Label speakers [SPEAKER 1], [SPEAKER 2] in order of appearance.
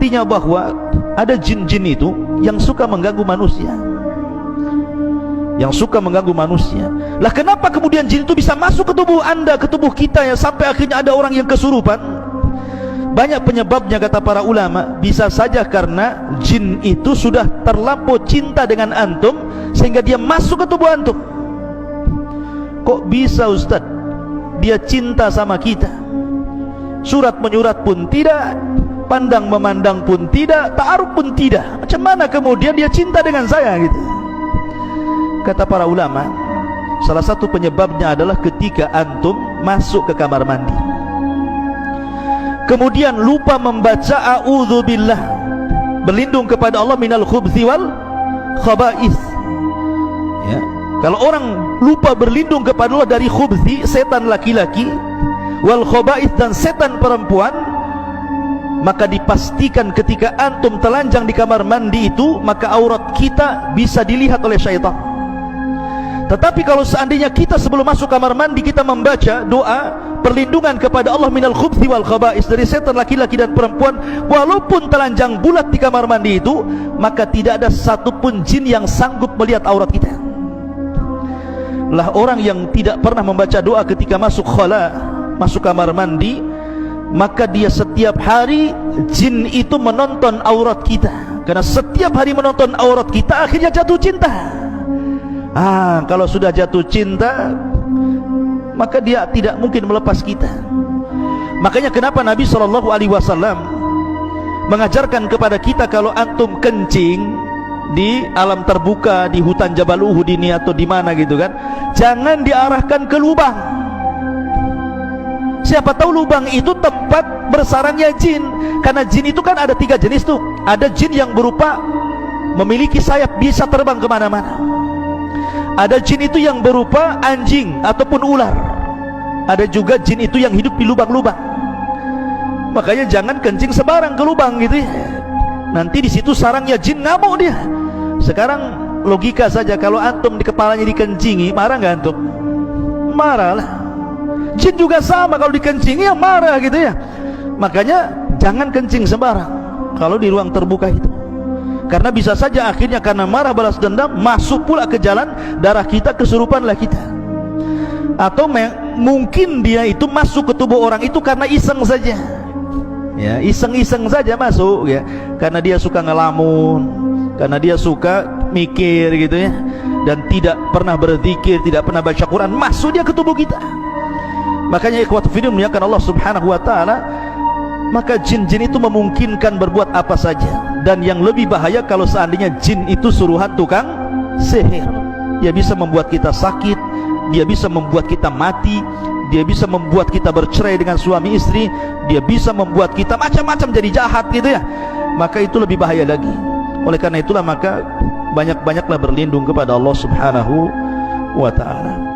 [SPEAKER 1] artinya bahwa ada jin-jin itu yang suka mengganggu manusia, yang suka mengganggu manusia. Lah kenapa kemudian jin itu bisa masuk ke tubuh anda, ke tubuh kita, ya sampai akhirnya ada orang yang kesurupan? Banyak penyebabnya kata para ulama. Bisa saja karena jin itu sudah terlampau cinta dengan antum sehingga dia masuk ke tubuh antum. Kok bisa Ustaz? Dia cinta sama kita, surat menyurat pun tidak, pandang memandang pun tidak, ta'aruf pun tidak. Macam mana kemudian dia cinta dengan saya gitu? Kata para ulama, salah satu penyebabnya adalah ketika antum masuk ke kamar mandi, kemudian lupa membaca a'udzubillah, berlindung kepada Allah minal khubthi wal khaba'ith. Ya, kalau orang lupa berlindung kepada Allah dari khubthi, setan laki-laki, wal khaba'ith, dan setan perempuan, maka dipastikan ketika antum telanjang di kamar mandi itu, maka aurat kita bisa dilihat oleh syaitan. Tetapi kalau seandainya kita sebelum masuk kamar mandi kita membaca doa perlindungan kepada Allah minal khubthi wal khaba'is, dari setan laki-laki dan perempuan, walaupun telanjang bulat di kamar mandi itu, maka tidak ada satupun jin yang sanggup melihat aurat kita. Lah orang yang tidak pernah membaca doa ketika masuk khala, masuk kamar mandi, maka dia setiap hari jin itu menonton aurat kita. Karena setiap hari menonton aurat kita, akhirnya jatuh cinta. Kalau sudah jatuh cinta, maka dia tidak mungkin melepas kita. Makanya kenapa Nabi SAW mengajarkan kepada kita, kalau antum kencing di alam terbuka, di hutan Jabal Uhud ini atau di mana gitu kan, jangan diarahkan ke lubang. Siapa tahu lubang itu tempat bersarangnya jin. Karena jin itu kan ada 3 jenis tuh. Ada jin yang berupa memiliki sayap, bisa terbang kemana-mana. Ada jin itu yang berupa anjing ataupun ular. Ada juga jin itu yang hidup di lubang-lubang. Makanya jangan kencing sembarang ke lubang gitu ya. Nanti di situ sarangnya jin, ngamuk dia. Sekarang logika saja, kalau antum di kepalanya dikencingi, marah nggak antum? Marah lah. Jin juga sama, kalau dikencingi ya marah gitu ya. Makanya jangan kencing sembarang kalau di ruang terbuka itu. Karena bisa saja akhirnya karena marah balas dendam, masuk pula ke jalan darah kita, kesurupanlah kita. Atau mungkin dia itu masuk ke tubuh orang itu karena iseng saja, ya, iseng-iseng saja masuk ya, karena dia suka ngelamun, karena dia suka mikir gitu ya, dan tidak pernah berzikir, tidak pernah baca Quran, masuk dia ke tubuh kita. Makanya ikhwatu fillah muliakan Allah Subhanahu wa taala, maka jin-jin itu memungkinkan berbuat apa saja. Dan yang lebih bahaya kalau seandainya jin itu suruhan tukang sihir. Dia bisa membuat kita sakit, dia bisa membuat kita mati, dia bisa membuat kita bercerai dengan suami istri, dia bisa membuat kita macam-macam jadi jahat gitu ya. Maka itu lebih bahaya lagi. Oleh karena itulah maka banyak-banyaklah berlindung kepada Allah Subhanahu wa ta'ala.